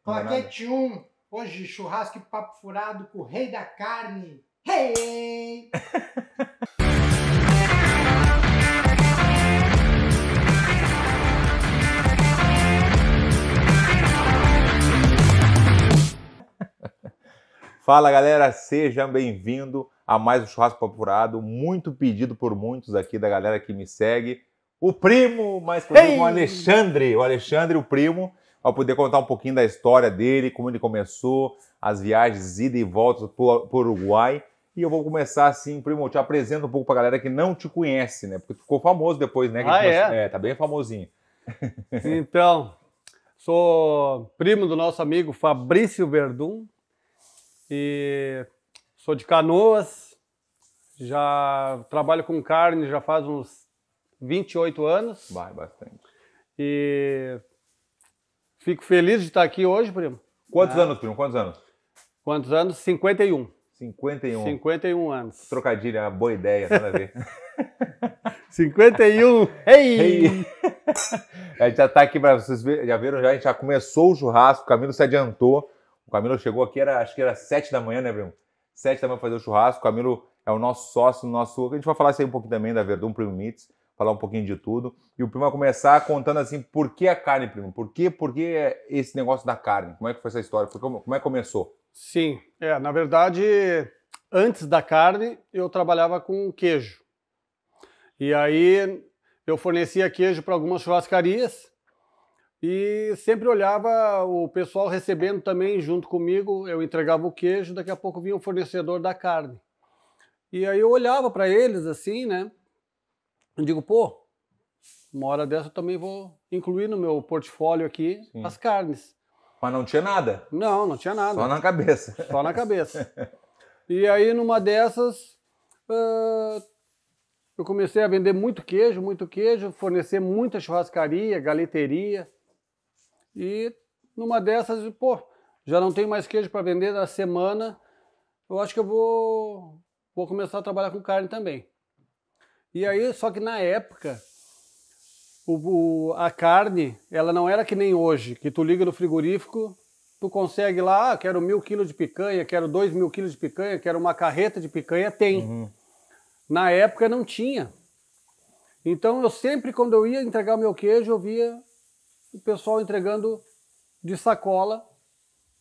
Claquete 1, hoje churrasco e papo furado com o rei da carne. Hey! Fala galera, sejam bem-vindos a mais um Churrasco Papo Furado, muito pedido por muitos aqui da galera que me segue. O primo, mais conhecido como o Alexandre, o primo, vai poder contar um pouquinho da história dele, como ele começou, as viagens, ida e volta por Uruguai. E eu vou começar assim, primo, eu te apresento um pouco pra galera que não te conhece, né? Porque ficou famoso depois, né? Tá bem famosinho. Então, sou primo do nosso amigo Fabrício Verdun e sou de Canoas, já trabalho com carne já faz uns 28 anos. Vai, bastante. E fico feliz de estar aqui hoje, primo. Quantos anos, primo? Quantos anos? Quantos anos? 51. 51. 51 anos. Trocadilho, é uma boa ideia, nada a ver. 51! Ei! A gente já tá aqui, para vocês verem, já viram, a gente já começou o churrasco, o Camilo se adiantou. O Camilo chegou aqui, acho que era 7 da manhã, né, Bruno? 7 da manhã fazer o churrasco. O Camilo é o nosso sócio, a gente vai falar isso aí um pouquinho também da Verdun Primo Meats, falar um pouquinho de tudo. E o primo vai começar contando assim, por que a carne, primo? Por que esse negócio da carne? Como é que foi essa história? Como é que começou? Sim, na verdade, antes da carne, eu trabalhava com queijo. E aí eu fornecia queijo para algumas churrascarias e sempre olhava o pessoal recebendo também junto comigo, eu entregava o queijo, daqui a pouco vinha o fornecedor da carne. E aí eu olhava para eles assim, né? Eu digo, pô, uma hora dessa eu também vou incluir no meu portfólio aqui as carnes. Mas não tinha nada? Não, não tinha nada. Só na cabeça. Só na cabeça. E aí numa dessas, eu comecei a vender muito queijo, fornecer muita churrascaria, galeteria. E numa dessas, pô, já não tenho mais queijo para vender na semana, eu acho que eu vou começar a trabalhar com carne também. E aí, só que na época, a carne, ela não era que nem hoje, que tu liga no frigorífico, tu consegue lá, quero 1.000 quilos de picanha, quero 2.000 quilos de picanha, quero uma carreta de picanha, tem. Uhum. Na época não tinha. Então eu sempre, quando eu ia entregar o meu queijo, eu via o pessoal entregando de sacola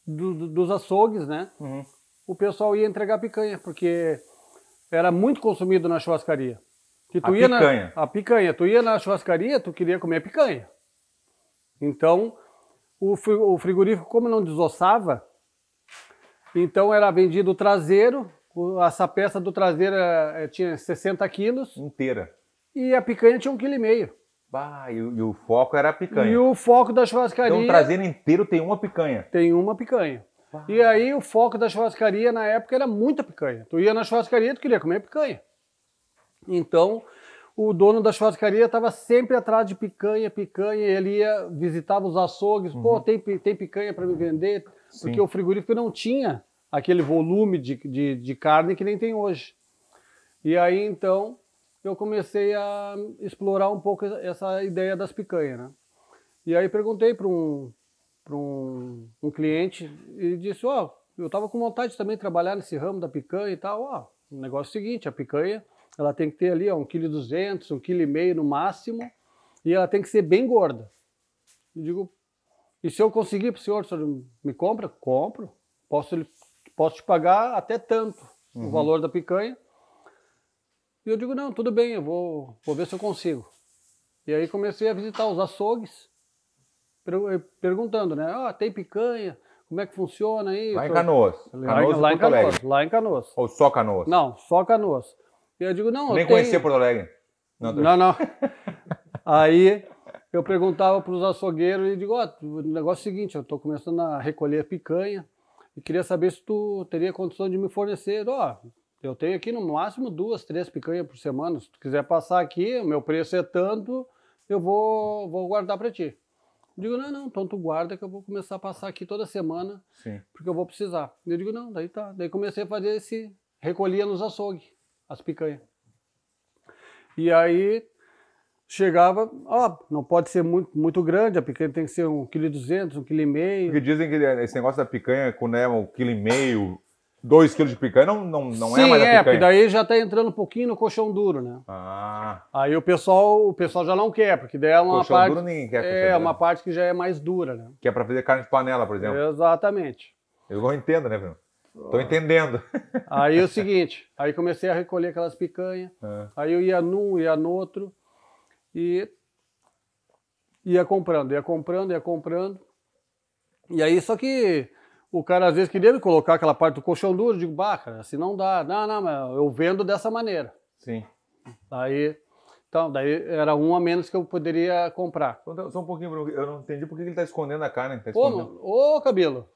dos açougues, né? Uhum. O pessoal ia entregar picanha, porque era muito consumido na churrascaria. Que tu a picanha. Tu ia na churrascaria, tu queria comer picanha. Então, o frigorífico, como não desossava, então era vendido o traseiro, essa peça do traseiro tinha 60 quilos. Inteira. E a picanha tinha 1,5 kg. Bah, e o foco era a picanha. E o foco da churrascaria... Então o traseiro inteiro tem uma picanha. Tem uma picanha. Bah. E aí o foco da churrascaria na época era muita picanha. Tu ia na churrascaria, tu queria comer picanha. Então, o dono da churrascaria estava sempre atrás de picanha, ele visitava os açougues, pô, tem picanha para me vender, porque o frigorífico não tinha aquele volume de carne que nem tem hoje. E aí, então, eu comecei a explorar um pouco essa ideia das picanhas, né? E aí perguntei para um cliente e disse, eu estava com vontade de também trabalhar nesse ramo da picanha e tal. O negócio é o seguinte, a picanha, ela tem que ter ali 1,2 kg, 1,5 kg no máximo, e ela tem que ser bem gorda. Eu digo, e se eu conseguir para o senhor me compra? Compro. Posso te pagar até tanto o valor da picanha. E eu digo, não, tudo bem, eu vou ver se eu consigo. E aí comecei a visitar os açougues, perguntando, né? Tem picanha, como é que funciona aí? Lá em Canoas. Lá em Canoas. Ou só Canoas? Não, só Canoas. E eu digo, não, nem conhecia Porto Alegre? Não. Aí eu perguntava para os açougueiros e digo, o negócio é o seguinte, eu estou começando a recolher picanha e queria saber se tu teria condição de me fornecer. Eu tenho aqui no máximo 2, 3 picanhas por semana. Se tu quiser passar aqui, o meu preço é tanto, eu vou guardar para ti. Eu digo, não, então tu guarda que eu vou começar a passar aqui toda semana, porque eu vou precisar. Eu digo, não, daí tá. Daí comecei a fazer recolhia nos açougues, as picanhas. E aí chegava, não pode ser muito grande, a picanha tem que ser 1,2 kg, 1,5 kg. Porque dizem que esse negócio da picanha, com 1,5 kg, 2 kg de picanha, não Sim, é mais a picanha. porque daí já tá entrando um pouquinho no colchão duro, né? Aí o pessoal já não quer, porque daí é uma colchão parte... duro ninguém quer. É uma parte que já é mais dura, né? Que é pra fazer carne de panela, por exemplo. Exatamente. Eu não entendo, né, Bruno? Tô entendendo. Aí é o seguinte, aí comecei a recolher aquelas picanhas, aí eu ia num, ia no outro, e ia comprando. E aí, só que o cara às vezes queria me colocar aquela parte do colchão duro, eu digo, cara, assim não dá. Não, mas eu vendo dessa maneira. Sim. Daí era um a menos que eu poderia comprar. Só um pouquinho, Bruno, eu não entendi por que ele tá escondendo a carne. Ô, Cabelo.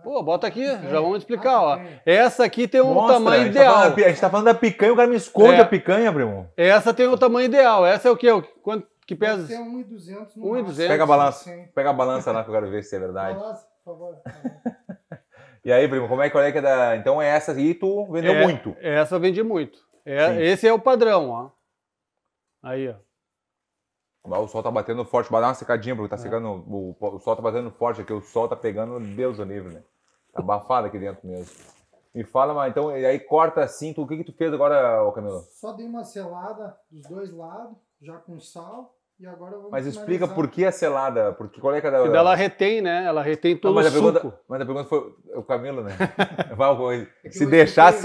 Pô, bota aqui, já vamos explicar, ó. Essa aqui tem um tamanho a ideal. A gente tá falando da picanha, o cara me esconde a picanha, primo. Essa tem o tamanho ideal. Essa é o quê? Quanto que pesa? Deve ter 1,200 no 1,200. Pega a balança. Pega a balança lá que eu quero ver se é verdade. Balança, por favor. E aí, primo, como é que é da... Então essa aí tu vendeu muito. Essa eu vendi muito. Esse é o padrão, ó. Aí, ó. O sol tá batendo forte, vai dar uma secadinha, porque tá secando, o sol tá batendo forte aqui, o sol tá pegando, Deus do livre, né? Tá abafado aqui dentro mesmo. Me fala, mas então, e aí corta assim, o que tu fez agora, ô Camilo? Só dei uma selada dos dois lados, já com sal, e agora vamos Mas explica por que a selada, porque qual é que é da... Porque ela retém, né? Ela retém todo o suco. Mas a pergunta foi o Camilo, né? Se eu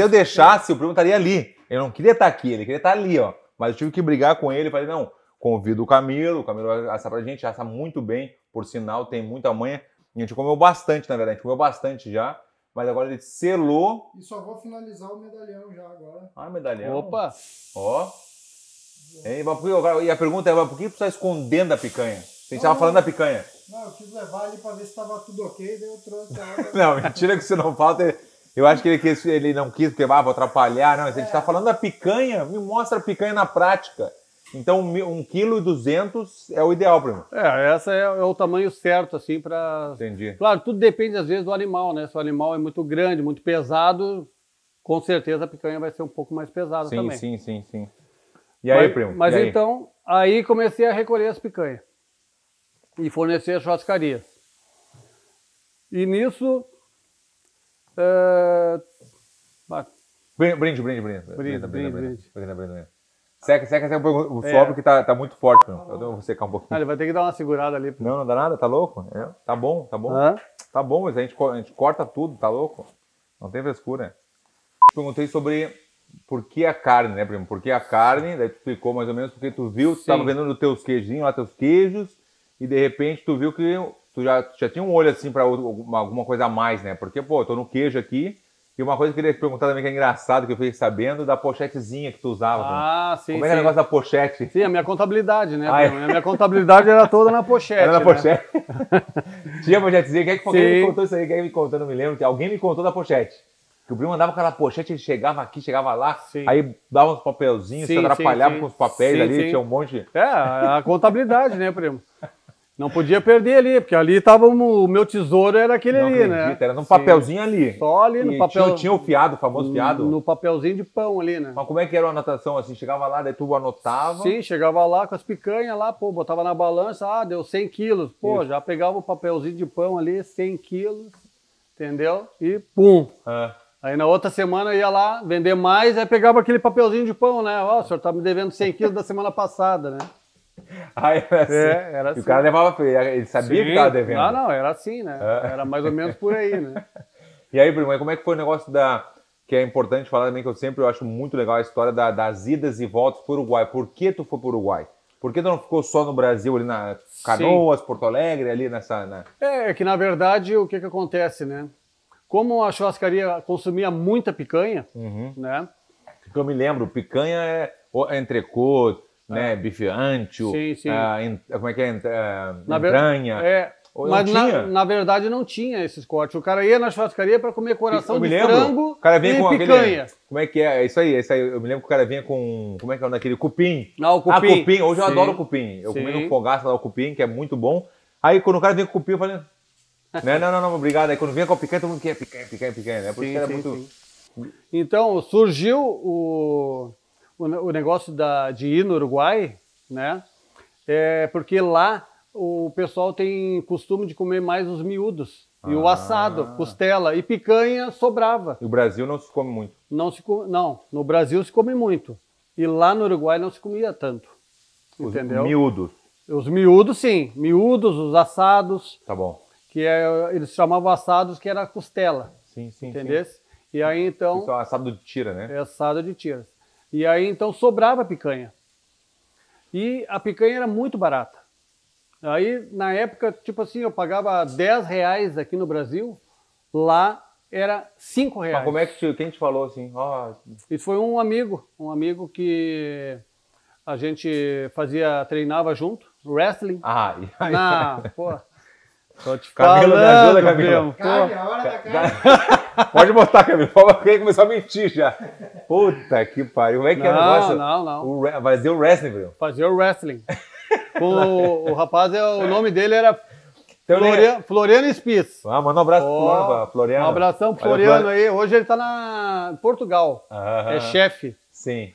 deixasse, o primo estaria ali. Eu não queria estar aqui, ele queria estar ali, ó. Mas eu tive que brigar com ele, falei, não... Convido o Camilo vai assar pra gente, assa muito bem, por sinal, tem muita manha. A gente comeu bastante, na verdade, a gente comeu bastante já, mas agora ele selou. E só vou finalizar o medalhão já agora. Medalhão. Opa! Ó. E a pergunta é, por que tu tá escondendo a picanha? A gente tava falando da picanha. Não, eu quis levar ali pra ver se tava tudo ok, daí eu trouxe ela. Não, mentira que você não falta. Eu acho que ele não quis, porque vou atrapalhar. Não, a gente tá falando da picanha, me mostra a picanha na prática. Então, 1,2 kg é o ideal, primo. Essa é o tamanho certo, assim, para... Entendi. Claro, tudo depende, às vezes, do animal, né? Se o animal é muito grande, muito pesado, com certeza a picanha vai ser um pouco mais pesada também. Sim. E aí, primo? Mas então, aí comecei a recolher as picanhas e fornecer as churrascarias. E nisso... Brinde. Seca o sol porque tá muito forte, meu. Eu vou secar um pouquinho. Ele vai ter que dar uma segurada ali. Não dá nada, tá louco? Tá bom. Tá bom, mas a gente corta tudo, tá louco? Não tem frescura. Perguntei sobre por que a carne, né, primo? Por que a carne, daí tu explicou mais ou menos, porque tu viu, tu tava vendendo teus queijinhos lá, teus queijos, e de repente tu viu que tu já tinha um olho assim pra alguma coisa a mais, né? Porque, pô, eu tô no queijo aqui. E uma coisa que eu queria te perguntar também, que é engraçado, que eu fiquei sabendo, da pochetezinha que tu usava. Sim. Como é que é o negócio da pochete? Sim, a minha contabilidade, né? A minha contabilidade era toda na pochete. Era na pochete? Tinha pochetezinha? Quem me contou isso aí? Quem me contou? Não me lembro. Alguém me contou da pochete. Que o primo andava com aquela pochete, ele chegava aqui, chegava lá, aí dava uns papelzinhos, se atrapalhava com os papéis ali, tinha um monte. A contabilidade, né, primo? Não podia perder ali, porque ali tava o meu tesouro, era aquele não ali, acredito, né? Era num papelzinho ali. Só ali no papel. Tinha o fiado, o famoso fiado? No papelzinho de pão ali, né? Mas como é que era a anotação assim? Chegava lá, daí tu anotava? Sim, chegava lá com as picanhas lá, botava na balança, deu 100 quilos. Já pegava o papelzinho de pão ali, 100 quilos, entendeu? E pum! Aí na outra semana ia lá vender mais, aí pegava aquele papelzinho de pão, né? O senhor tá me devendo 100 quilos da semana passada, né? Era assim. Era assim. E o cara levava, ele sabia que estava devendo. Não, era assim, né? Era mais ou menos por aí, né? E aí, primo, como é que foi o negócio que é importante falar também, que eu acho muito legal a história das idas e voltas para o Uruguai. Por que tu foi para o Uruguai? Por que tu não ficou só no Brasil, ali na Canoas, Porto Alegre, ali nessa... É que na verdade o que acontece, né? Como a churrascaria consumia muita picanha, né? Porque eu me lembro, picanha é entrecôte, né, bife ancho, como é que é, entranha. Mas na verdade não tinha esses cortes. O cara ia na churrascaria para comer coração de frango o cara vinha e com picanha. Como é que é? É isso aí. Eu me lembro que o cara vinha com, como é que é daquele cupim. O cupim. Cupim. Hoje eu adoro cupim. Eu comi no fogaço lá o cupim, que é muito bom. Aí quando o cara vinha com o cupim, eu falei, não, obrigado. Aí quando vinha com a picanha, todo mundo quer picanha, né? Por isso que era muito... Então surgiu o negócio de ir no Uruguai, né? Porque lá o pessoal tem costume de comer mais os miúdos. E o assado, costela e picanha sobrava. E o Brasil não se come muito. Não, no Brasil se come muito. E lá no Uruguai não se comia tanto. Entendeu? Os miúdos. Os miúdos, sim. Miúdos, os assados. Tá bom. Eles chamavam assados, que era costela. Sim. Entendeu? E aí então... Isso é um assado de tira, né? É assado de tiras. E aí então sobrava picanha. E a picanha era muito barata. Aí, na época, tipo assim, eu pagava R$10 aqui no Brasil, lá era R$5. Mas como é que quem te falou assim? Isso foi um amigo que a gente treinava junto, wrestling. Pô. Tô te Camila, me ajuda, Camila. Primo, Carne, a hora da carne. Pode botar, Camila. Quem começou a mentir já. Puta que pariu. Como é que é o negócio? Não. Fazer o wrestling, Bruno. Fazer o wrestling. O rapaz, o nome dele era Floriano Spies. Manda um abraço pro Floriano. Um abração pro Floriano aí. Hoje ele tá em Portugal. É chefe. Sim.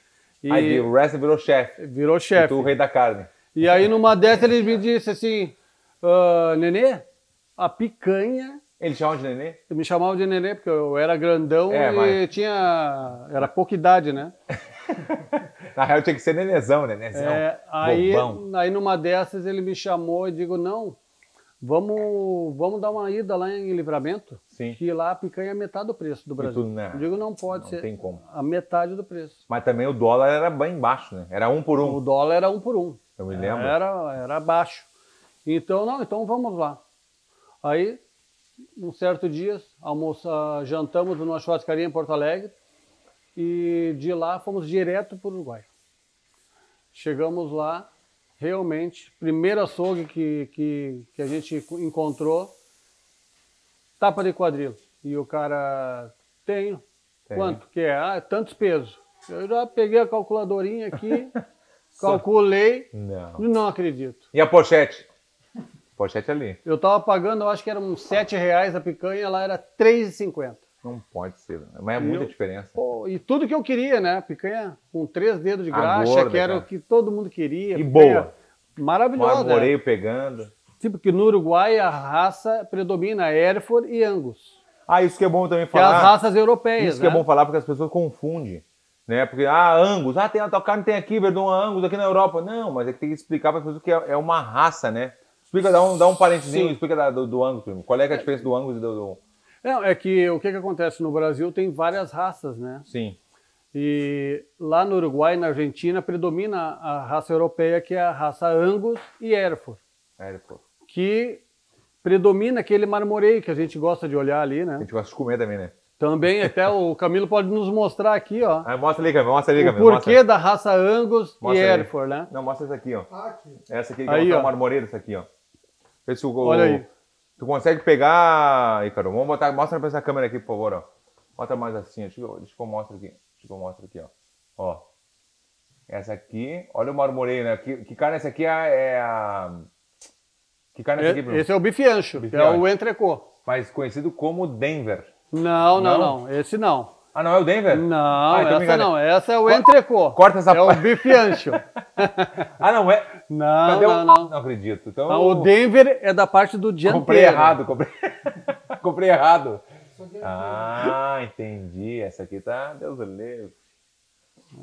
Aí o wrestling virou chefe. Virou chefe. E tu o rei da carne. E aí numa dessas ele me disse assim, Nenê, a picanha... Ele chamava de Nenê? Eu me chamava de Nenê porque eu era grandão e era pouca idade, né? Na real tinha que ser Nenezão, Nenezão. Aí numa dessas ele me chamou e digo, não, vamos dar uma ida lá em Livramento, Sim. Que lá a picanha é metade do preço do Brasil. Eu digo, não pode ser tem como. A metade do preço. Mas também o dólar era bem baixo, né? Era 1 por 1. O dólar era 1 por 1. Eu me lembro. Era baixo. Então vamos lá. Aí, um certo dia, jantamos numa churrascaria em Porto Alegre e de lá fomos direto para o Uruguai. Chegamos lá, realmente, primeiro açougue que a gente encontrou, tapa de quadril. E o cara, tenho. Quanto que é? Tantos pesos. Eu já peguei a calculadorinha aqui, calculei, não acredito. E a pochete? Pochete ali. Eu estava pagando, eu acho que era uns R$7 a picanha, lá era R$3,50. Não pode ser, mas é muita diferença. E tudo que eu queria, né? Picanha com 3 dedos de graxa, que era o que todo mundo queria. E boa. Maravilhosa. Marmoreio pegando. Tipo que no Uruguai a raça predomina Hereford e Angus. Isso que é bom também falar. Que é as raças europeias, Isso que é bom falar porque as pessoas confundem. Né? Porque, Angus, tem a tua carne tem aqui, Verdun, Angus aqui na Europa. Não, mas é que tem que explicar para as pessoas que é uma raça, né? Explica, dá um parentezinho, explica do Angus, primo. Qual é a diferença do Angus e do... Não, é que o que acontece no Brasil tem várias raças, né? Sim. E lá no Uruguai, na Argentina, predomina a raça europeia, que é a raça Angus e Hereford. Que predomina aquele marmoreio que a gente gosta de olhar ali, né? A gente gosta de comer também, né? Também, até o Camilo pode nos mostrar aqui, ó. Mostra ali, Camilo, O porquê da raça Angus e Hereford, né? Não, mostra essa aqui, ó. Aqui. Essa aqui, que é o marmoreio, essa aqui, ó. Vê se Olha aí. Tu consegue pegar, Ícaro? Vamos botar, mostra pra essa câmera aqui, por favor, ó. Bota mais assim, deixa eu mostrar aqui. Ó. Essa aqui, olha o marmoreio, né? Que carne é essa aqui? Que carne é essa aqui, Bruno? Esse é o bife ancho, que é o entrecô. Mas conhecido como Denver. Não. Esse não. Não é o Denver? Não, então essa não. Essa é o entrecô. Corta essa parte. É o bife ancho. Não é? Não. Não acredito. Então, o Denver é da parte do dianteiro. Comprei errado. Entendi. Essa aqui tá... Deus livre.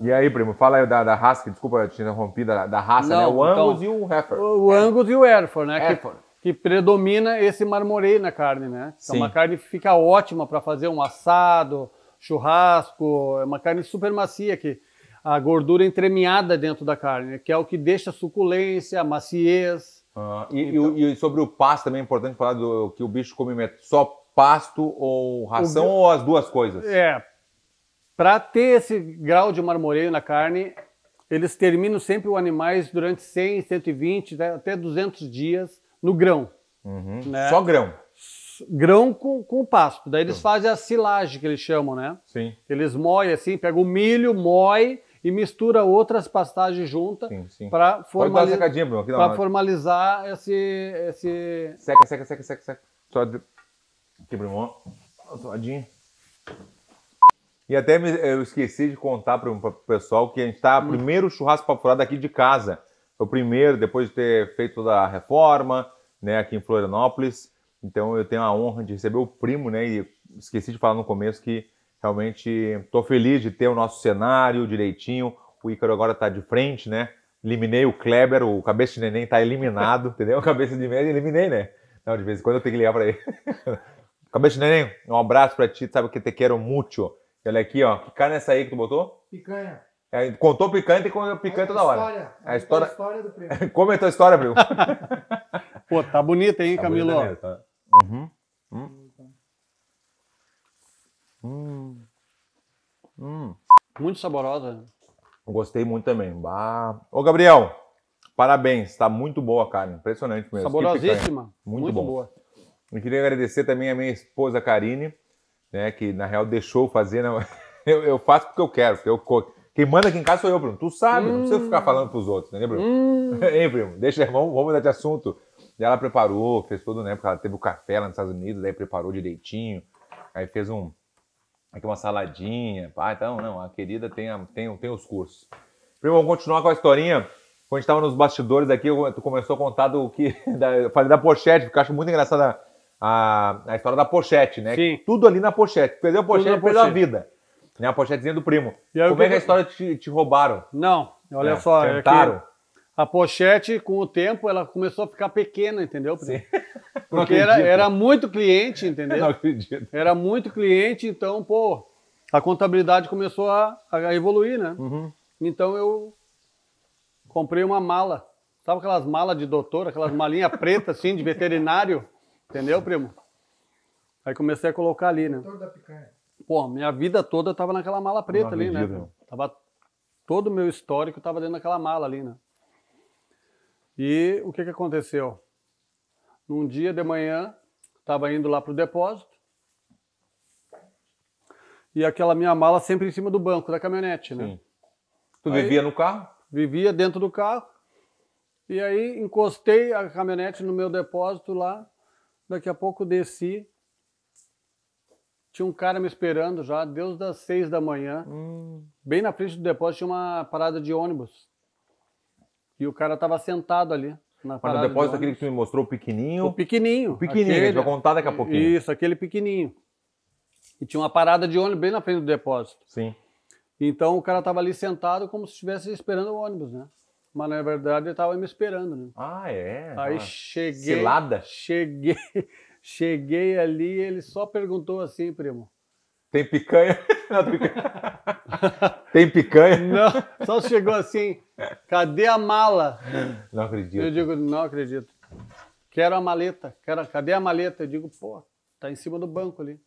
E aí, primo, fala aí da raça, desculpa eu te interrompi, da raça, né? O Angus e o Hereford. O Angus e o Hereford, né? Que predomina esse marmoreio na carne, né? É uma carne que fica ótima para fazer um assado, churrasco, é uma carne super macia, que a gordura entremeada dentro da carne, que é o que deixa a suculência, a maciez. E sobre o pasto também é importante falar que o bicho come só pasto ou ração ou as duas coisas? Para ter esse grau de marmoreio na carne, eles terminam sempre os animais durante 100, 120, até 200 dias no grão. Né? Só grão? Grão com pasto. Daí eles fazem a silagem, que eles chamam, né? Sim. Eles moem assim, pegam o milho, moem e mistura outras pastagens juntas para formalizar esse... Seca. Só aqui, primo. Suadinho. E até eu esqueci de contar para o pessoal que a gente está primeiro churrasco papo furado aqui de casa. Foi o primeiro, depois de ter feito toda a reforma, né, aqui em Florianópolis. Então eu tenho a honra de receber o primo, né? E esqueci de falar no começo que realmente estou feliz de ter o nosso cenário direitinho. O Ícaro agora está de frente, né? Eliminei o Kleber, o cabeça de neném está eliminado, entendeu? O cabeça de neném eliminei, né? Não, de vez em quando eu tenho que ligar para ele. Cabeça de neném, um abraço para ti, sabe que te quero muito. Olha aqui, ó, que carne é essa aí que tu botou? Picanha. Contou picante e contou picante toda hora. A história do primo. Como é a tua história, primo? Pô, tá bonita, hein, Tá Camilo? bonita mesmo, tá? Muito saborosa. Gostei muito também. Bah. Ô, Gabriel, parabéns. Tá muito boa a carne. Impressionante mesmo. Que picanha. Saborosíssima. Muito bom. boa. Eu queria agradecer também a minha esposa Karine, né, que na real deixou fazer. Né? Eu faço porque eu quero. Quem manda aqui em casa sou eu, Bruno. Tu sabe, não precisa ficar falando pros outros, entendeu, Bruno? Hein, primo? Deixa, vamos mudar de assunto. E ela preparou, fez tudo, né? Porque ela teve o café lá nos Estados Unidos, aí preparou direitinho. Aí fez aqui uma saladinha. Ah, então, não, a querida tem os cursos. Primo, vamos continuar com a historinha. Quando a gente estava nos bastidores aqui, tu começou a contar eu falei da pochete, porque eu acho muito engraçada a história da pochete, né? Sim. Tudo ali na pochete. Perdeu a pochete, perdeu a pochete. vida. Né? A pochetezinha do primo. E aí, como é que a história te roubaram? Não, olha só. Tentaram? A pochete, com o tempo, ela começou a ficar pequena, entendeu? Sim. Porque era muito cliente, entendeu? Não acredito. Era muito cliente, então, pô, a contabilidade começou a evoluir, né? Uhum. Então eu comprei uma mala. Sabe aquelas malas de doutor, aquelas malinhas pretas, assim, de veterinário? Entendeu, primo? Aí comecei a colocar ali, né? Doutor da picanha. Pô, minha vida toda tava naquela mala preta ali, né? acredito. Todo o meu histórico tava dentro daquela mala ali, né? E o que aconteceu? Num dia de manhã, estava indo lá pro depósito, e aquela minha mala sempre em cima do banco da caminhonete, né? Sim. Tu vivia no carro? Vivia dentro do carro, e aí encostei a caminhonete no meu depósito lá, daqui a pouco desci, tinha um cara me esperando já, desde as 6 da manhã, bem na frente do depósito tinha uma parada de ônibus, e o cara estava sentado ali na Mas parada no depósito de aquele ônibus. que tu me mostrou, o pequenininho. O pequenininho. O pequenininho, a gente vai contar daqui a pouquinho. Isso, aquele pequenininho. E tinha uma parada de ônibus bem na frente do depósito. Sim. Então o cara estava ali sentado como se estivesse esperando o ônibus, né? Mas na verdade ele estava me esperando, né? Ah, é? Aí Cilada. cheguei ali e ele só perguntou assim, primo. Tem picanha? Não, tem picanha? Não, só chegou assim, cadê a mala? Não acredito. Eu digo, não acredito. Quero a maleta. Cadê a maleta? Eu digo, pô, tá em cima do banco ali.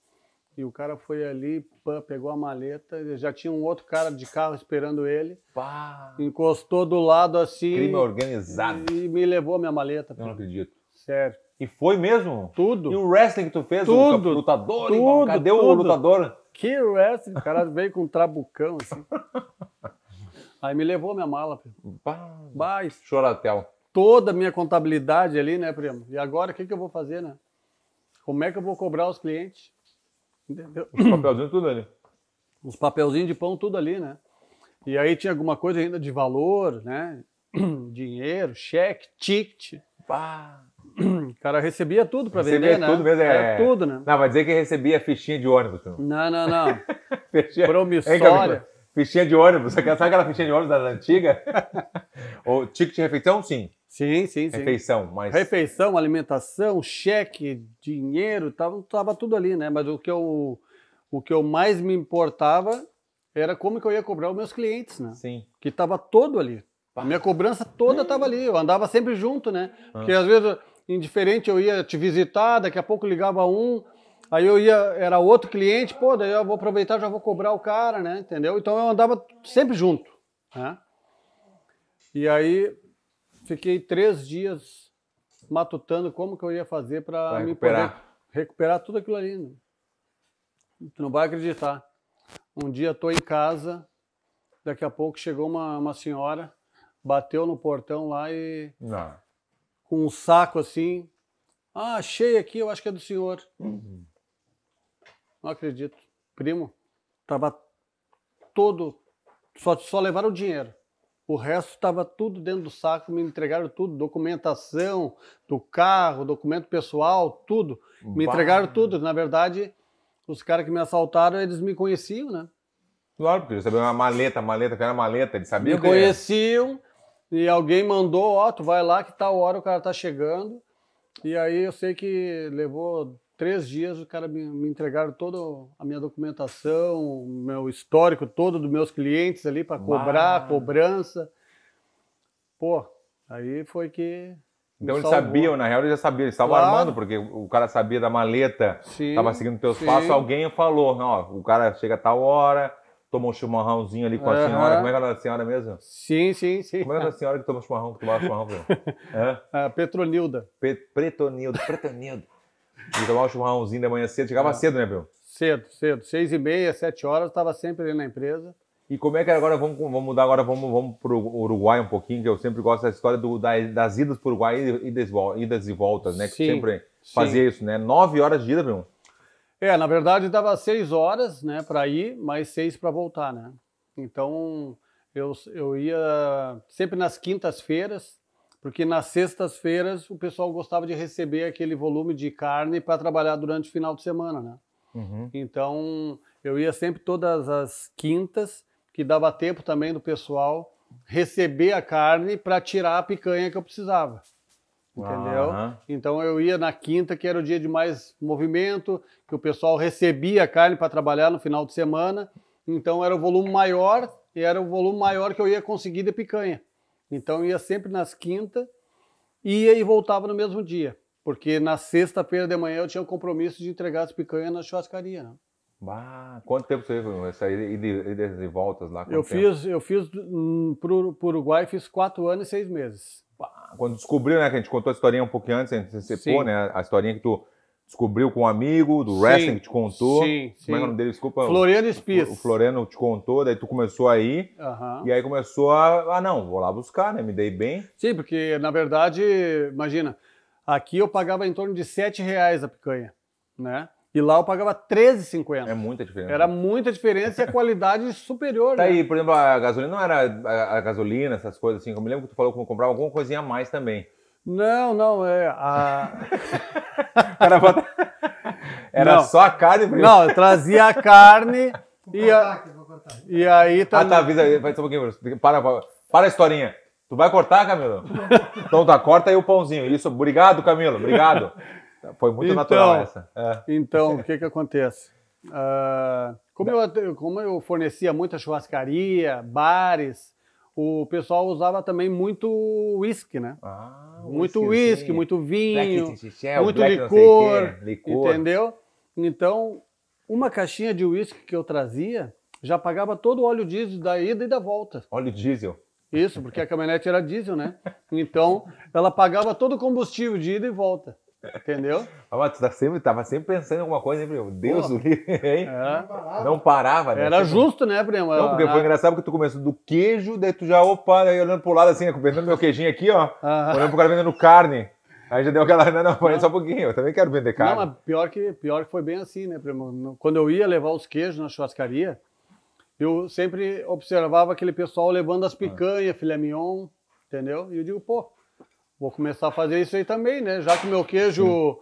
E o cara foi ali, pegou a maleta, já tinha um outro cara de carro esperando ele. Pá. Encostou do lado assim. Crime organizado. E me levou a minha maleta. Não acredito. Sério. E foi mesmo? Tudo. E o wrestling que tu fez? Tudo. O lutador? Tudo. Cadê o tudo. lutador? Que wrestling. O cara veio com um trabucão assim. Aí me levou a minha mala. Pá. Mas Choratel. toda a minha contabilidade ali, né, primo? E agora o que eu vou fazer, né? Como é que eu vou cobrar os clientes? Entendeu? Os papelzinhos tudo ali. Os papelzinhos de pão, tudo ali, né? E aí tinha alguma coisa ainda de valor, né? Dinheiro, cheque, ticket. Pá. O cara recebia tudo pra Recebia vender, né? tudo mesmo, Era tudo, né? Não, vai dizer que recebia fichinha de ônibus. Tu. Não. Fichinha... Promissória. Fichinha de ônibus. Sabe aquela fichinha de ônibus das antigas? Ou ticket de refeição? Sim. Sim. Refeição, mas... Refeição, alimentação, cheque, dinheiro, tava tudo ali, né? Mas o que eu mais me importava era como que eu ia cobrar os meus clientes, né? Sim. Que tava todo ali. A minha cobrança toda tava ali. Eu andava sempre junto, né? Porque às vezes, indiferente, eu ia te visitar, daqui a pouco ligava um, aí era outro cliente, pô, daí eu vou aproveitar, já vou cobrar o cara, né? Entendeu? Então eu andava sempre junto, né? E aí fiquei 3 dias matutando como que eu ia fazer para me poder recuperar tudo aquilo ali. Né? Tu não vai acreditar. Um dia estou em casa, daqui a pouco chegou uma senhora, bateu no portão lá e Não. com um saco assim, achei aqui, eu acho que é do senhor. Não acredito. Primo, tava todo, só levaram o dinheiro. O resto estava tudo dentro do saco, me entregaram tudo, documentação do carro, documento pessoal, tudo. Me entregaram tudo. Na verdade, os caras que me assaltaram, eles me conheciam, né? Claro, porque eles sabiam uma maleta, que era maleta, eles sabiam Me que era. conheciam e alguém mandou, ó, tu vai lá que tal hora o cara tá chegando. E aí eu sei que levou 3 dias, os caras me entregaram toda a minha documentação, o meu histórico todo dos meus clientes ali para cobrar, cobrança. Pô, aí foi que Então me eles salvou. sabiam, na real eles já sabiam, eles estavam Claro. armando, porque o cara sabia da maleta, Sim, estava seguindo teus sim. passos, alguém falou, ó, o cara chega a tal hora, toma um chimarrãozinho ali com a senhora, como é que era a senhora mesmo? Sim. Como é que era a senhora que toma chimarrão, que tomava chimarrão? A Petronilda. Pretonildo. E tomava um chimarrãozinho da manhã cedo, chegava cedo, né, meu? Cedo. 6h30, 7 horas, estava sempre ali na empresa. E como é que agora, vamos mudar agora, vamos para o Uruguai um pouquinho, que eu sempre gosto dessa história das idas para o Uruguai, idas e voltas, né? Que Sim, sempre fazia isso, né? 9 horas de ida, meu. Na verdade dava 6 horas, né, para ir, mais 6 para voltar, né? Então eu ia sempre nas quintas-feiras, porque nas sextas-feiras o pessoal gostava de receber aquele volume de carne para trabalhar durante o final de semana, né? Uhum. Então eu ia sempre todas as quintas, que dava tempo também do pessoal receber a carne para tirar a picanha que eu precisava. Entendeu? Então eu ia na quinta, que era o dia de mais movimento, que o pessoal recebia a carne para trabalhar no final de semana. Então era o volume maior, e era o volume maior que eu ia conseguir de picanha. Então eu ia sempre nas quintas, ia e voltava no mesmo dia. Porque na sexta-feira de manhã eu tinha o compromisso de entregar as picanhas na churrascaria, né? Quanto tempo você fez essa idas e voltas lá? Eu fiz pro Uruguai, fiz 4 anos e 6 meses. Quando descobriu, né, que a gente contou a historinha um pouquinho antes, a gente antecipou, né, a historinha que tu descobriu com um amigo do wrestling que te contou. Sim. Como é o nome dele? Desculpa. Floriano Spies. O Floriano te contou, daí tu começou a ir, e aí começou não, vou lá buscar, né, me dei bem. Sim, porque na verdade, imagina, aqui eu pagava em torno de R$7 a picanha, né? E lá eu pagava R$13,50. É muita diferença. Era muita diferença e a qualidade superior, Tá né? aí, por exemplo, a gasolina não era a gasolina, essas coisas assim. Eu me lembro que tu falou que comprava alguma coisinha a mais também. Não, Era só a carne. Não, eu trazia a carne Vou cortar. e aí também... tá, avisa aí, vai só um pouquinho. Para a historinha. Tu vai cortar, Camilo? Então tá, corta aí o pãozinho. Isso, obrigado, Camilo, obrigado. Foi muito natural essa. Então, o que acontece? Como eu fornecia muita churrascaria, bares, o pessoal usava também muito uísque, né? Muito uísque, muito vinho, muito licor, entendeu? Então, uma caixinha de uísque que eu trazia já pagava todo o óleo diesel da ida e da volta. Óleo diesel? Isso, porque a caminhonete era diesel, né? Então, ela pagava todo o combustível de ida e volta. Entendeu? Mas tu tava sempre pensando em alguma coisa, hein, primo? Deus do livro, hein? Não parava, né? Era justo, né, primo? Não, porque foi engraçado porque tu começou do queijo, daí tu já, daí olhando pro lado assim, vendendo meu queijinho aqui, ó. Olhando pro cara vendendo carne. Aí já deu aquela, não, só um pouquinho, eu também quero vender carne. Não, mas pior que foi bem assim, né, primo? Quando eu ia levar os queijos na churrascaria, eu sempre observava aquele pessoal levando as picanhas, filé mignon, entendeu? E eu digo, vou começar a fazer isso aí também, né? Já que meu queijo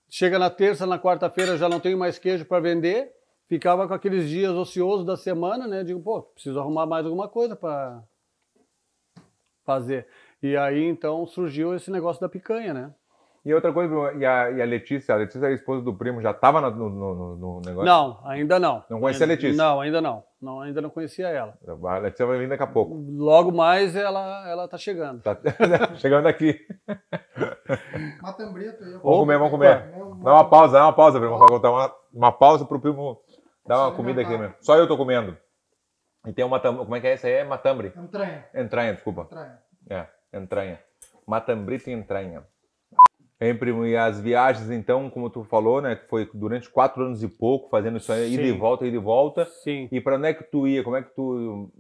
chega na terça, na quarta-feira já não tenho mais queijo para vender, ficava com aqueles dias ociosos da semana, né? Digo, preciso arrumar mais alguma coisa para fazer. E aí então surgiu esse negócio da picanha, né? E outra coisa, e a Letícia era a esposa do primo, já estava no negócio? Não, ainda não. Não conhecia a Letícia? Não, ainda não. Ainda não conhecia ela. A Letícia vai vir daqui a pouco. Logo mais ela tá chegando. Tá chegando aqui. Matambrito aí. Vamos comer. Dá uma pausa, primo. Vou botar uma pausa pro primo dar uma comida aqui mesmo. Só eu tô comendo. E tem uma como é que é essa aí? É matambre? Entranha, desculpa. Entranha. Matambrito e entranha. Primo, e as viagens, então, como tu falou, né, que foi durante 4 anos e pouco, fazendo isso aí, ida e volta. Sim. E para onde é que tu ia? Como é que tu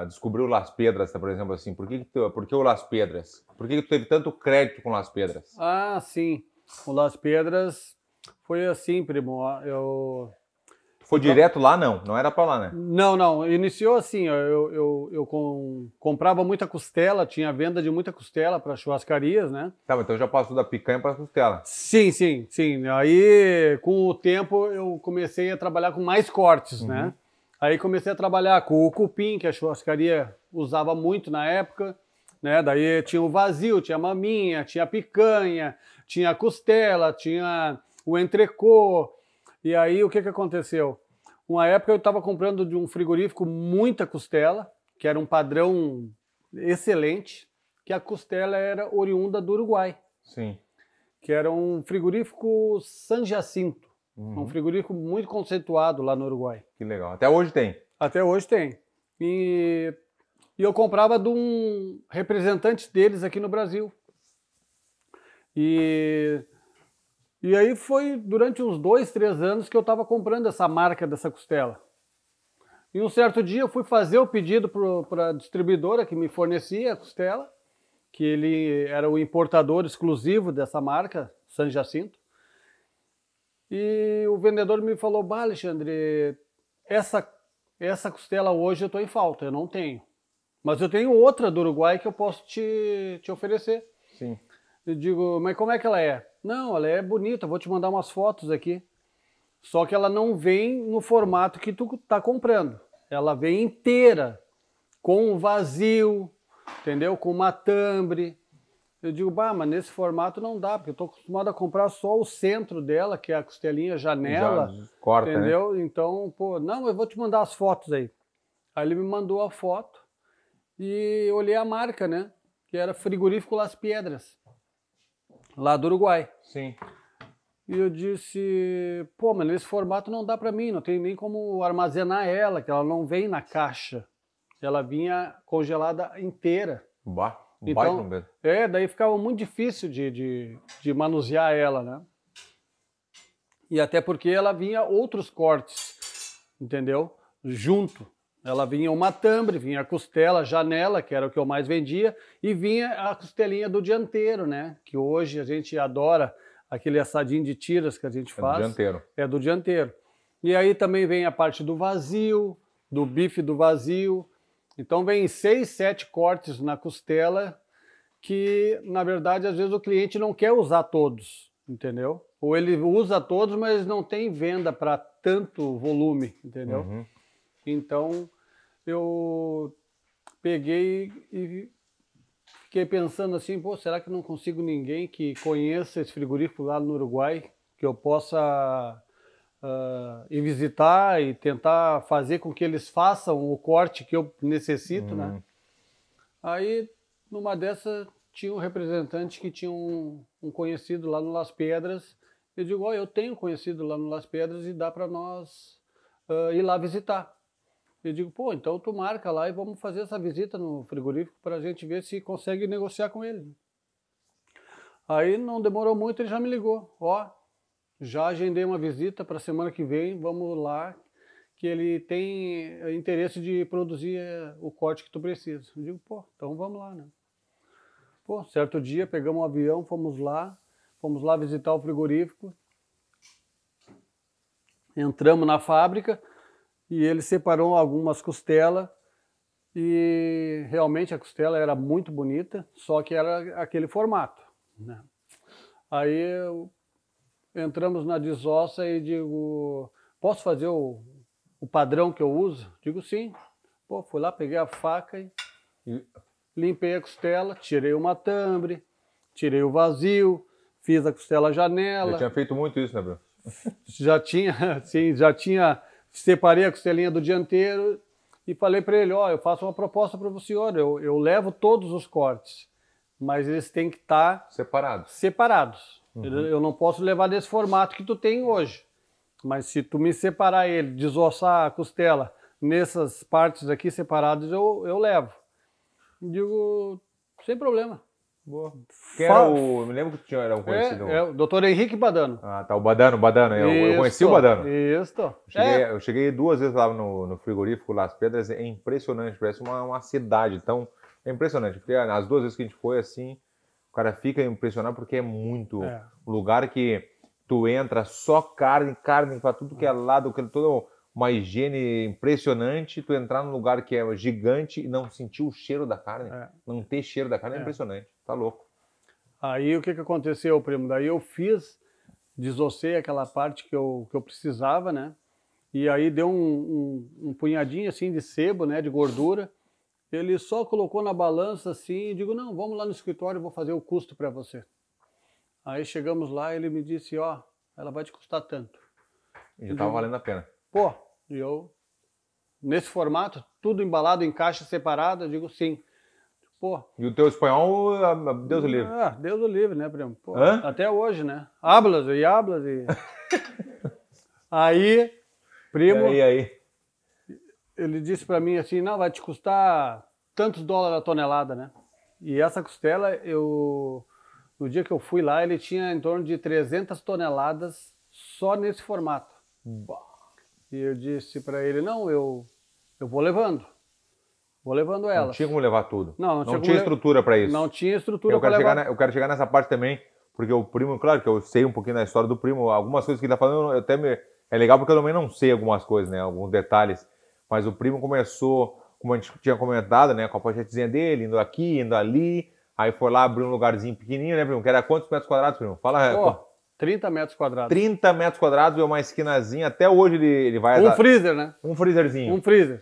descobriu Las Pedras, por exemplo, assim? Por que o Las Pedras? Por que tu teve tanto crédito com Las Pedras? Sim. O Las Pedras foi assim, primo. Foi direto lá, não? Não era pra lá, né? Não. Iniciou assim, ó, comprava muita costela, tinha venda de muita costela para churrascarias, né? Tá, mas então já passou da picanha pra costela. Sim. Aí, com o tempo, eu comecei a trabalhar com mais cortes, né? Aí comecei a trabalhar com o cupim, que a churrascaria usava muito na época, né? Daí tinha o vazio, tinha a maminha, tinha a picanha, tinha a costela, tinha o entrecô. E aí, o que aconteceu? Uma época eu estava comprando de um frigorífico muita costela, que era um padrão excelente, que a costela era oriunda do Uruguai. Sim. Que era um frigorífico San Jacinto, um frigorífico muito conceituado lá no Uruguai. Que legal. Até hoje tem. Até hoje tem. E eu comprava de um representante deles aqui no Brasil. E aí foi durante uns 2, 3 anos que eu estava comprando essa marca dessa costela. E um certo dia eu fui fazer o pedido para a distribuidora que me fornecia a costela, que ele era o importador exclusivo dessa marca, San Jacinto. E o vendedor me falou, bah, Alexandre, essa costela hoje eu estou em falta, eu não tenho. Mas eu tenho outra do Uruguai que eu posso te oferecer. Sim. Eu digo, mas como é que ela é? Não, ela é bonita, vou te mandar umas fotos aqui. Só que ela não vem no formato que tu tá comprando. Ela vem inteira, com um vazio, entendeu? Com uma tambre. Eu digo, bah, mas nesse formato não dá, porque eu tô acostumado a comprar só o centro dela, que é a costelinha janela. Já corta, entendeu? né? Então, pô, não, eu vou te mandar as fotos aí. Aí ele me mandou a foto e olhei a marca, né? Que era Frigorífico Las Piedras, lá do Uruguai. Sim. E eu disse, pô, mas nesse formato não dá para mim, não tem nem como armazenar ela, que ela não vem na caixa. Ela vinha congelada inteira. Bah, então, mesmo. daí ficava muito difícil de manusear ela, né? E até porque ela vinha outros cortes, entendeu? Junto. Ela vinha uma tambre, vinha a costela, janela, que era o que eu mais vendia, e vinha a costelinha do dianteiro, né? Que hoje a gente adora, aquele assadinho de tiras que a gente faz. É do dianteiro. É do dianteiro. E aí também vem a parte do vazio, do bife do vazio. Então vem 6, 7 cortes na costela que, na verdade, às vezes o cliente não quer usar todos, entendeu? Ou ele usa todos, mas não tem venda para tanto volume, entendeu? Então, eu peguei e fiquei pensando assim, pô, será que não consigo ninguém que conheça esse frigorífico lá no Uruguai, que eu possa ir visitar e tentar fazer com que eles façam o corte que eu necessito, né? Aí, numa dessas, tinha um representante que tinha um conhecido lá no Las Pedras. Eu digo, ó, eu tenho conhecido lá no Las Pedras e dá para nós ir lá visitar. Eu digo, pô, então tu marca lá e vamos fazer essa visita no frigorífico para a gente ver se consegue negociar com ele. Aí não demorou muito, ele já me ligou. Ó, já agendei uma visita para a semana que vem, vamos lá, que ele tem interesse de produzir o corte que tu precisa. Eu digo, pô, então vamos lá, né? Pô, certo dia, pegamos um avião, fomos lá visitar o frigorífico. Entramos na fábrica e ele separou algumas costelas e realmente a costela era muito bonita, só que era aquele formato, né? Aí entramos na desossa e digo, posso fazer o padrão que eu uso? Digo, sim. Pô, fui lá, peguei a faca e limpei a costela, tirei uma tambre, tirei o vazio, fiz a costela janela. Já tinha feito muito isso, né, Bruno? Já tinha, sim, separei a costelinha do dianteiro e falei para ele, ó, eu faço uma proposta para o senhor, eu levo todos os cortes, mas eles têm que estar separados. Eu não posso levar desse formato que tu tem hoje, mas se tu me separar ele, desossar a costela nessas partes aqui separadas, eu levo. Digo, sem problema. Boa. Quem era eu me lembro que era um conhecido. É o Dr. Henrique Badano. Ah, tá, o Badano. Eu conheci o Badano. Isso. Eu cheguei 2 vezes lá no frigorífico Las Pedras, é impressionante, parece uma cidade, então é impressionante. Porque as 2 vezes que a gente foi assim, o cara fica impressionado porque é muito lugar que tu entra, só carne para tudo que é lado, todo uma higiene impressionante, tu entrar num lugar que é gigante e não sentir o cheiro da carne. Não ter cheiro da carne é impressionante. Tá louco. Aí o que aconteceu, primo? Daí eu desossei aquela parte que eu precisava, né? E aí deu um punhadinho assim de sebo, né? De gordura. Ele só colocou na balança assim e digo, não, vamos lá no escritório, eu vou fazer o custo para você. Aí chegamos lá, ele me disse, ó, ela vai te custar tanto. E já tava valendo a pena. Pô, e eu, nesse formato, tudo embalado em caixa separada, eu digo sim. Pô. E o teu espanhol, Deus o livre. Deus o livre, né, primo? Pô, hã? até hoje, né? Hablas e hablas e... Aí, primo, E aí? ele disse pra mim assim, não, vai te custar tantos dólares a tonelada, né? E essa costela, no dia que eu fui lá, ele tinha em torno de 300 toneladas só nesse formato. E eu disse pra ele, não, eu vou levando. Vou levando ela. Não tinha como levar tudo. Não tinha estrutura para isso. Não tinha estrutura para levar. Eu quero chegar nessa parte também, porque o primo, claro que eu sei um pouquinho da história do primo, algumas coisas que ele tá falando, é legal porque eu também não sei algumas coisas, né, alguns detalhes. Mas o primo começou, como a gente tinha comentado, né, com a pochetezinha dele, indo aqui, indo ali, aí foi lá abrir um lugarzinho pequenininho, né, primo? Que era quantos metros quadrados, primo? Fala. Pô, 30 metros quadrados. 30 metros quadrados e uma esquinazinha, até hoje ele vai... freezer, né? Um freezerzinho. Um freezer.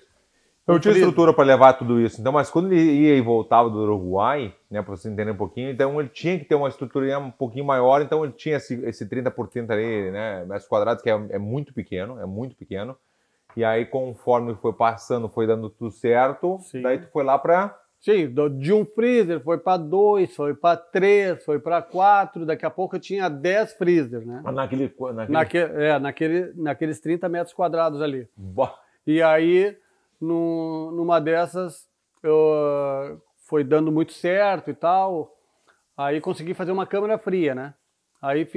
Eu tinha estrutura para levar tudo isso, então, mas quando ele ia e voltava do Uruguai, né, para você entender um pouquinho, então ele tinha que ter uma estrutura um pouquinho maior, então ele tinha esse 30 por 30 ali, né, metros quadrados, que é muito pequeno, e aí conforme foi passando, foi dando tudo certo, Sim. Daí tu foi lá para... Sim, de um freezer foi para 2, foi para 3, foi para 4, daqui a pouco eu tinha 10 freezer, né? Naqueles 30 metros quadrados ali. Boa. E aí... Numa dessas, foi dando muito certo e tal, aí consegui fazer uma câmara fria, né? Aí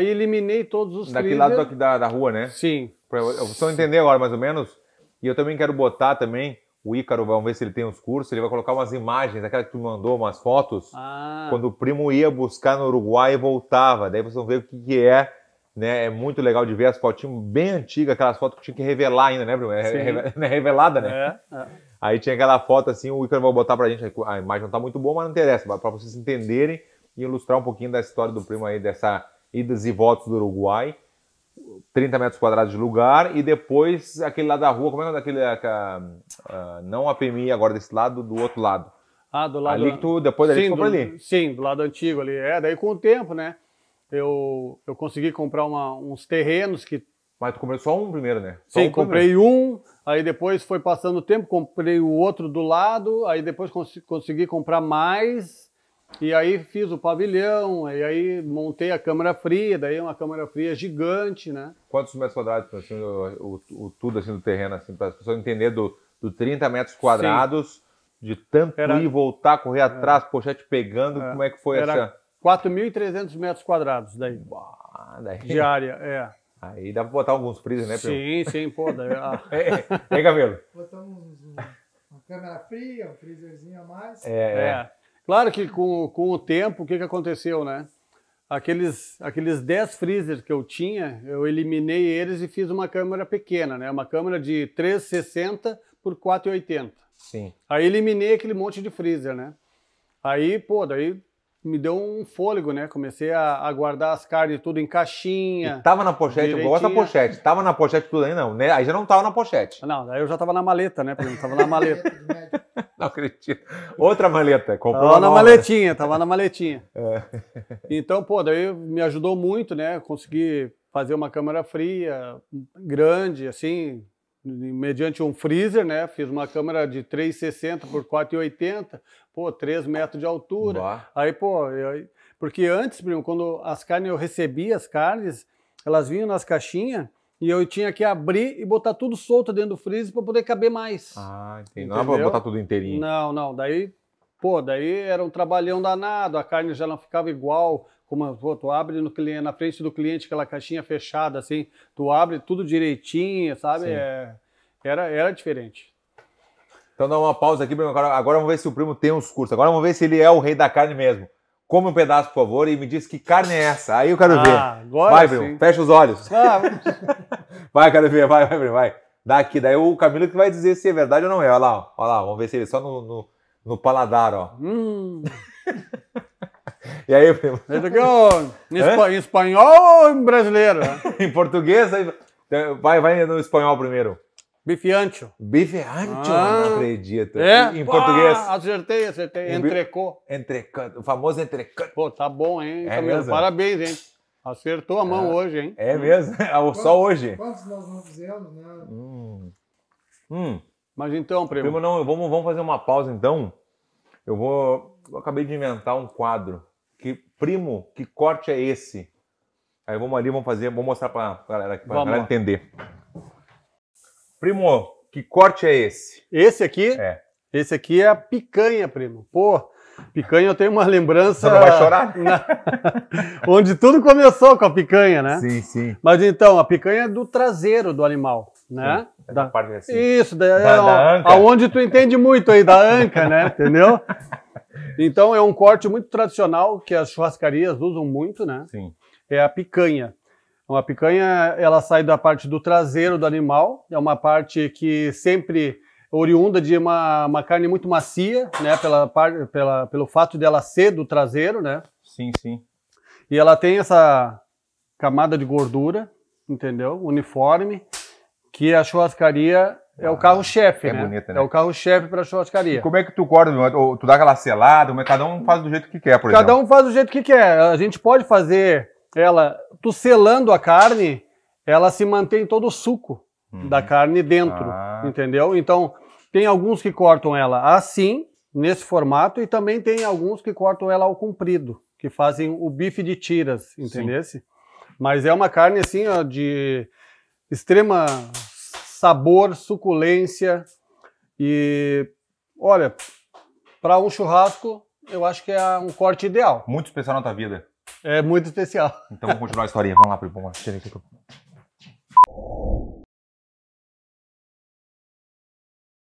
eliminei todos os Daquele freezer. lado aqui da rua, né? Sim. Eu só entender agora, mais ou menos, e eu também quero botar também, o Ícaro, vamos ver se ele tem uns cursos, ele vai colocar umas imagens, aquela que tu mandou, umas fotos, quando o primo ia buscar no Uruguai e voltava, daí vocês vão ver o que é, né? É muito legal de ver as fotinhas bem antigas, aquelas fotos que tinha que revelar ainda, né, Bruno? É revelada, né? Aí tinha aquela foto assim, o Ícaro vai botar pra gente, a imagem não tá muito boa, mas não interessa, pra vocês entenderem e ilustrar um pouquinho da história do primo aí, dessa idas e voltas do Uruguai, 30 metros quadrados de lugar, e depois aquele lado da rua, como é que é daquele, não a PMI agora desse lado, do outro lado. Do lado... Ali que tu, depois ali, tu foi pra ali. Sim, do lado antigo ali, daí com o tempo, né? Eu consegui comprar uns terrenos que... Mas tu comprou só um primeiro, né? Sim, comprei um, aí depois foi passando o tempo, comprei o outro do lado, aí depois consegui comprar mais, e aí fiz o pavilhão, e aí montei a câmara fria, daí uma câmara fria gigante, né? Quantos metros quadrados, assim, tudo assim do terreno, assim, para as pessoas entenderem do 30 metros quadrados, sim, de tanto ir e voltar, correr atrás, pochete pegando, como é que foi essa... 4.300 metros quadrados daí. De área, Aí dá pra botar alguns freezer, né, primo? Sim, pô. Daí, Ei, Camilo. Botamos uma câmera fria, um freezerzinho a mais. Claro que com o tempo, o que aconteceu, né? Aqueles 10 freezers que eu tinha, eu eliminei eles e fiz uma câmera pequena, né? Uma câmera de 360 por 480. Sim. Aí eliminei aquele monte de freezer, né? Aí, pô, daí me deu um fôlego, né? Comecei a guardar as carnes tudo em caixinha. E tava na pochete, eu gosto da pochete. Tava na pochete tudo aí, não, né? Aí já não tava na pochete. Não, daí eu já tava na maleta, né? Tava na maleta. Não acredito. Outra maleta. Comprou tava na maletinha. Então, pô, daí me ajudou muito, né? Consegui fazer uma câmara fria, grande, assim, mediante um freezer, né? Fiz uma câmera de 360 por 480, pô, 3 metros de altura. Bah. Aí, pô, porque antes, primo, quando as carnes, eu recebia as carnes, elas vinham nas caixinhas e eu tinha que abrir e botar tudo solto dentro do freezer para poder caber mais. Entendi. Não é pra botar tudo inteirinho. Não. Daí, pô, era um trabalhão danado, a carne já não ficava igual. Como, pô, tu abre na frente do cliente aquela caixinha fechada, assim, tu abre tudo direitinho, sabe? Era diferente. Então dá uma pausa aqui, agora vamos ver se o primo tem uns cursos. Agora vamos ver se ele é o rei da carne mesmo. Come um pedaço, por favor, e me diz que carne é essa. Aí eu quero ver. Agora vai, sim. primo, fecha os olhos. Vai, quero ver, vai, primo, vai. Daqui, daí o Camilo que vai dizer se é verdade ou não é. Olha lá, vamos ver se ele só no paladar, ó. E aí, primo? Esse aqui é em espanhol ou em brasileiro? Em português, aí vai no espanhol primeiro. Bife ancho. Bife ancho, não acredito. É? Em português. Acertei. Entrecô. Entrecô, o famoso entrecô. Pô, tá bom, hein, É Camilo? mesmo? Parabéns, hein? Acertou a mão hoje, hein? É mesmo? Só hoje? Quantos nós não fizemos, né? Mas então, primo. Primo, não, vamos fazer uma pausa então. Eu acabei de inventar um quadro. Primo, que corte é esse? Aí vamos ali, vou mostrar pra galera aqui, pra galera entender. Primo, que corte é esse? Esse aqui? É. Esse aqui é a picanha, primo. Pô, picanha eu tenho uma lembrança... Você não vai chorar? Onde tudo começou com a picanha, né? Sim, sim. Mas então, a picanha é do traseiro do animal, né? Da parte assim. Isso, da anca. Aonde tu entende muito aí, da anca, né? Entendeu? Então é um corte muito tradicional que as churrascarias usam muito, né? Sim. É a picanha. Uma picanha, ela sai da parte do traseiro do animal, é uma parte que sempre oriunda de uma carne muito macia, né? Pelo fato dela ser do traseiro, né? Sim, sim. E ela tem essa camada de gordura, entendeu? Uniforme, que a churrascaria é o carro-chefe, né? Bonita, né? É o carro-chefe para a churrascaria. E como é que tu corta? Tu dá aquela selada, cada um faz do jeito que quer, por exemplo. Cada um faz do jeito que quer. A gente pode fazer ela, tu selando a carne, ela se mantém todo o suco da carne dentro, entendeu? Então, tem alguns que cortam ela assim, nesse formato, e também tem alguns que cortam ela ao comprido, que fazem o bife de tiras, entendesse? Mas é uma carne assim, ó, de extrema sabor, suculência e, olha, para um churrasco, eu acho que é um corte ideal. Muito especial na tua vida. É muito especial. Então vamos continuar a historinha. Vamos lá, primo. Vamos lá.